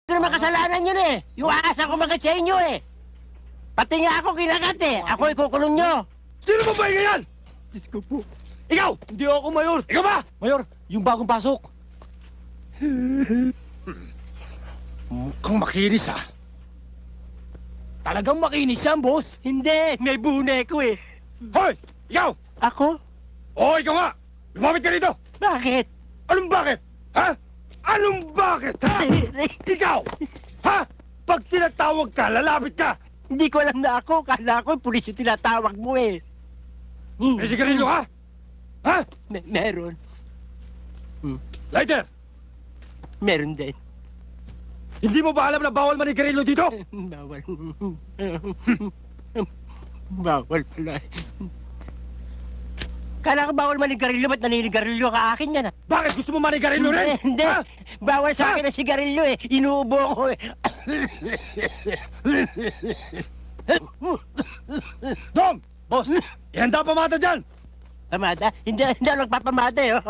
naman kasalanan yun eh. Yung aasa ko magkat sa inyo eh. Pati nga ako kinagat eh. Ako ikukulong nyo. Sino ba ba yan? Diyos ko po. Ikaw! Hindi ako, Mayor. Ikaw ba? Mayor, yung bagong pasok. Mukhang makinis ah. Talagang makinis yan, boss. Hindi, may buneko eh. Hoy! Ikaw! Ako? Oo, ikaw nga! Lumapit ka rito! Bakit? Anong bakit? Ha? Anong bakit, ha? Ikaw! Ha? Pag tinatawag ka, lalapit ka! Hindi ko alam na ako. Kala ko pulis yung tinatawag mo eh. May sigarilyo ka? Ha? Meron. Lighter! Meron din. Hindi mo ba alam na bawal manigarilyo dito? Bawal. Bawal pala. Kala ko bawal manigarilyo, ba't naninigarilyo ka akin yan ah? Bakit gusto mo manigarilyo rin? Hindi. Ha? Bawal sa akin ang sigarilyo eh. Inuubo ko eh. Dom! Boss! Ihanda pa mata dyan! Pamada? Hindi ako nagpapamada eh. Oh.